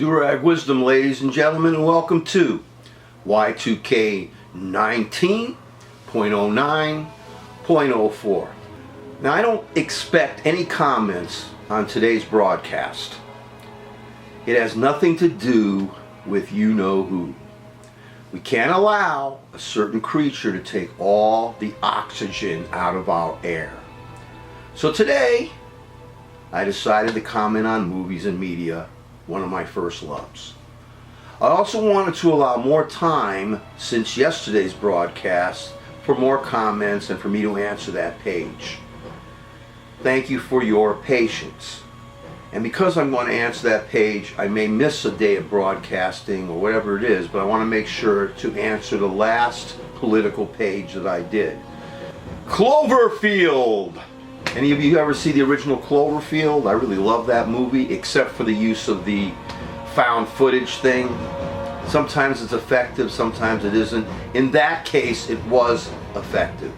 Durag Wisdom, ladies and gentlemen, and welcome to Y2K 19.09.04. Now, I don't expect any comments on today's broadcast. It has nothing to do with you-know-who. We can't allow a certain creature to take all the oxygen out of our air. So today, I decided to comment on movies and media, one of my first loves. I also wanted to allow more time since yesterday's broadcast for more comments and for me to answer that page. Thank you for your patience. And because I'm going to answer that page, I may miss a day of broadcasting or whatever it is, but I want to make sure to answer the last political page that I did. Cloverfield! Any of you ever see the original Cloverfield? I really love that movie, except for the use of the found footage thing. Sometimes it's effective, sometimes it isn't. In that case, it was effective.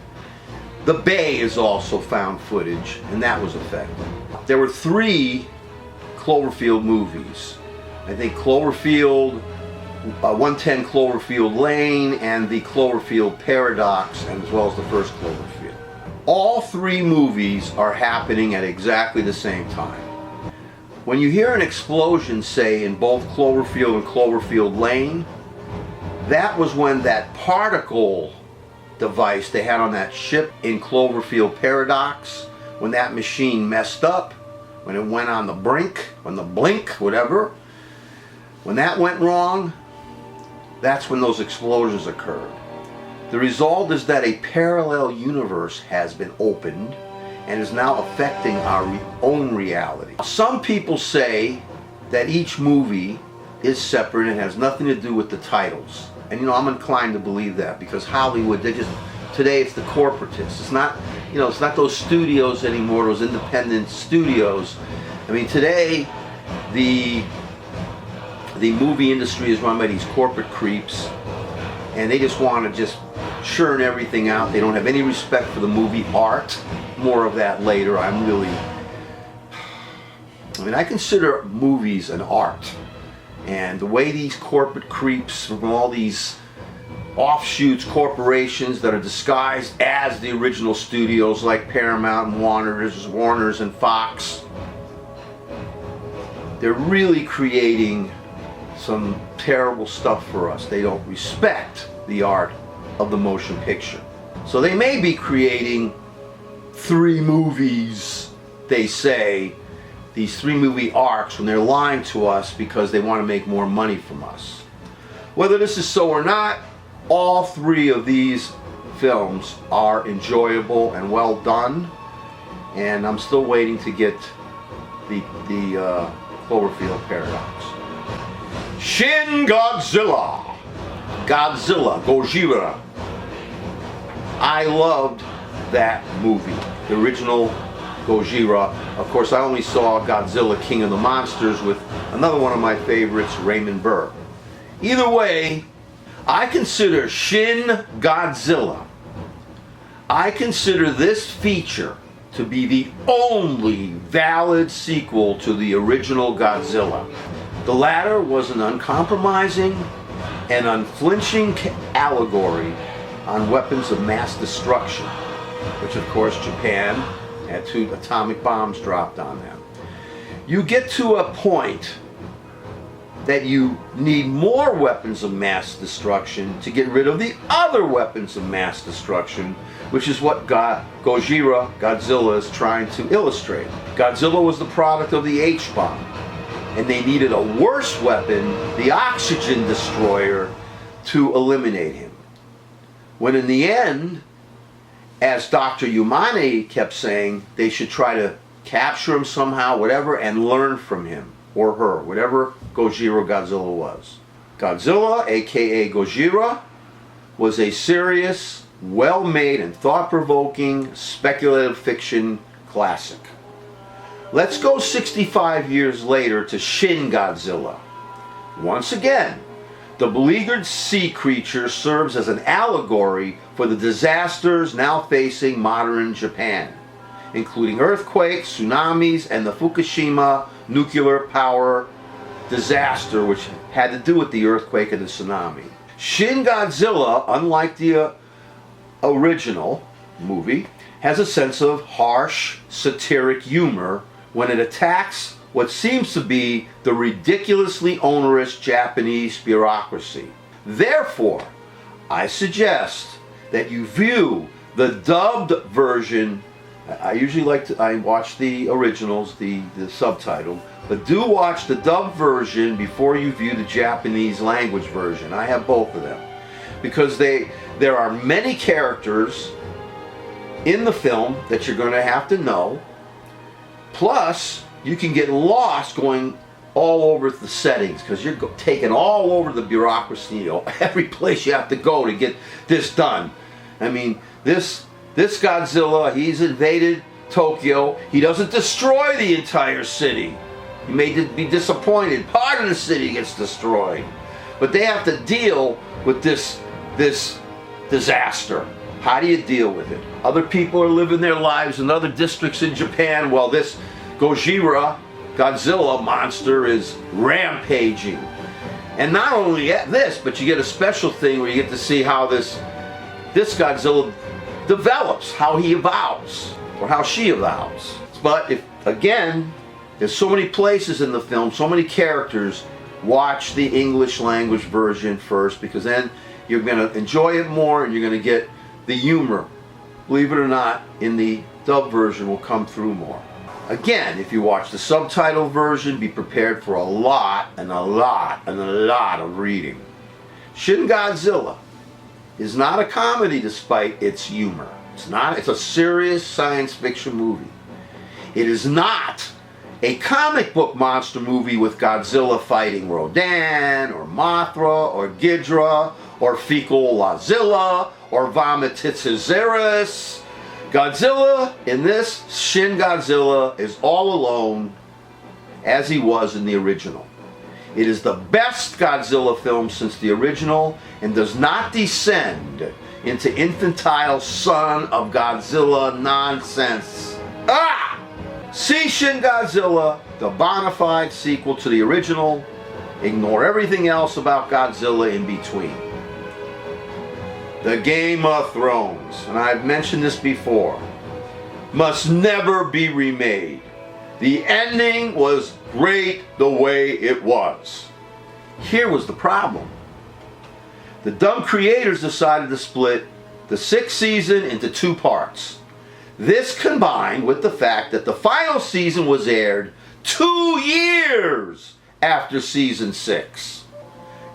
The Bay is also found footage, and that was effective. There were 3 Cloverfield movies. I think Cloverfield, 110 Cloverfield Lane, and the Cloverfield Paradox, and as well as the first Cloverfield. All 3 movies are happening at exactly the same time. When you hear an explosion, say, in both Cloverfield and Cloverfield Lane, that was when that particle device they had on that ship in Cloverfield Paradox, when that machine messed up, when it went on the blink, whatever, when that went wrong, that's when those explosions occurred. The result is that a parallel universe has been opened and is now affecting our own reality. Some people say that each movie is separate and has nothing to do with the titles. And I'm inclined to believe that, because Hollywood, today it's the corporatists. It's not, it's not those studios anymore, those independent studios. I mean, today the movie industry is run by these corporate creeps, and they just want to just churn everything out. They don't have any respect for the movie art. More of that later. I consider movies an art. And the way these corporate creeps from all these offshoots, corporations that are disguised as the original studios like Paramount and Warner's and Fox, they're really creating some terrible stuff for us. They don't respect the art of the motion picture. So they may be creating 3 movies, they say, these 3 movie arcs, when they're lying to us because they want to make more money from us. Whether this is so or not, all 3 of these films are enjoyable and well done, and I'm still waiting to get the Cloverfield Paradox. Shin Godzilla, Gojira. I loved that movie, the original Gojira. Of course, I only saw Godzilla King of the Monsters with another one of my favorites, Raymond Burr. Either way, I consider Shin Godzilla. I consider this feature to be the only valid sequel to the original Godzilla. The latter was an uncompromising and unflinching allegory on weapons of mass destruction, which of course Japan had 2 atomic bombs dropped on them. You get to a point that you need more weapons of mass destruction to get rid of the other weapons of mass destruction, which is what Godzilla is trying to illustrate. Godzilla was the product of the H-bomb, and they needed a worse weapon, the oxygen destroyer, to eliminate him. When in the end, as Dr. Yamane kept saying, they should try to capture him somehow, whatever, and learn from him or her, whatever Godzilla was. Godzilla, aka Gojira, was a serious, well-made, and thought-provoking speculative fiction classic. Let's go 65 years later to Shin Godzilla. Once again, the beleaguered sea creature serves as an allegory for the disasters now facing modern Japan, including earthquakes, tsunamis, and the Fukushima nuclear power disaster which had to do with the earthquake and the tsunami. Shin Godzilla, unlike the original movie, has a sense of harsh, satiric humor when it attacks what seems to be the ridiculously onerous Japanese bureaucracy. Therefore, I suggest that you view the dubbed version. I watch the originals, the subtitled, but do watch the dubbed version before you view the Japanese language version. I have both of them. Because there are many characters in the film that you're going to have to know. Plus, you can get lost going all over the settings because you're taken all over the bureaucracy, every place you have to go to get this done. I mean, this Godzilla, he's invaded Tokyo. He doesn't destroy the entire city. You may be disappointed. Part of the city gets destroyed. But they have to deal with this disaster. How do you deal with it? Other people are living their lives in other districts in Japan while this Godzilla monster is rampaging. And not only this, but you get a special thing where you get to see how this Godzilla develops, how he evolves, or how she evolves. But again, there's so many places in the film, so many characters, watch the English language version first, because then you're going to enjoy it more and you're going to get the humor, believe it or not, in the dub version will come through more. Again, if you watch the subtitle version, be prepared for a lot of reading. Shin Godzilla is not a comedy despite its humor. It's a serious science fiction movie. It is not a comic book monster movie with Godzilla fighting Rodan, or Mothra, or Ghidra, or Fecal Lazilla, or Vomititizaurus. Godzilla, in this, Shin Godzilla, is all alone as he was in the original. It is the best Godzilla film since the original and does not descend into infantile son of Godzilla nonsense. See Shin Godzilla, the bona fide sequel to the original. Ignore everything else about Godzilla in between. The Game of Thrones, and I've mentioned this before, must never be remade. The ending was great the way it was. Here was the problem. The dumb creators decided to split the 6th season into 2 parts. This combined with the fact that the final season was aired 2 years after season 6.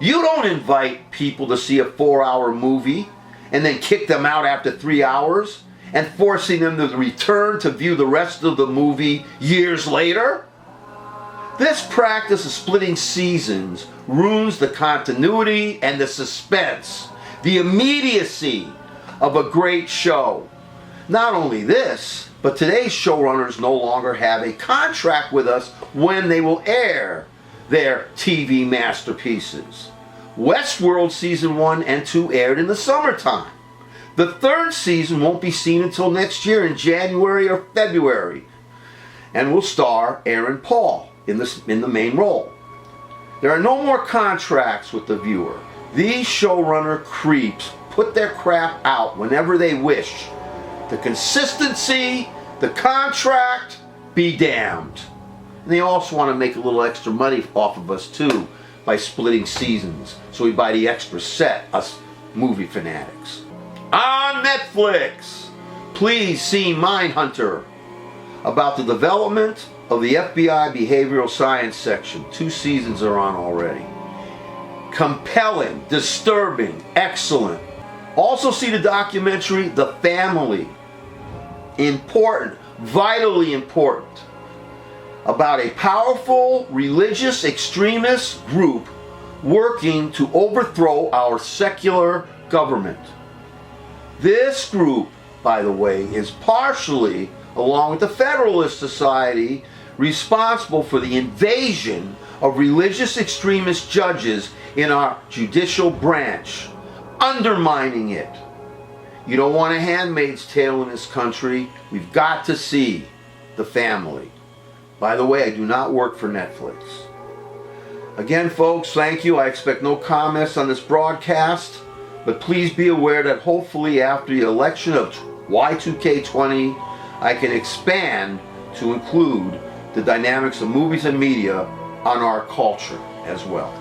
You don't invite people to see a 4-hour movie and then kick them out after 3 hours and forcing them to return to view the rest of the movie years later. This practice of splitting seasons ruins the continuity and the suspense, the immediacy of a great show. Not only this, but today's showrunners no longer have a contract with us when they will air their TV masterpieces. Westworld season 1 and 2 aired in the summertime. The 3rd season won't be seen until next year in January or February, and will star Aaron Paul in the main role. There are no more contracts with the viewer. These showrunner creeps put their crap out whenever they wish. The consistency, the contract, be damned. And they also want to make a little extra money off of us too by splitting seasons. So we buy the extra set, us movie fanatics. On Netflix, please see Mindhunter, about the development of the FBI behavioral science section. 2 seasons are on already. Compelling, disturbing, excellent. Also see the documentary The Family. Important, vitally important, about a powerful religious extremist group working to overthrow our secular government. This group, by the way, is partially, along with the Federalist Society, responsible for the invasion of religious extremist judges in our judicial branch, undermining it. You don't want a Handmaid's Tale in this country. We've got to see The Family. By the way, I do not work for Netflix. Again, folks, thank you. I expect no comments on this broadcast, but please be aware that hopefully after the election of Y2K20, I can expand to include the dynamics of movies and media on our culture as well.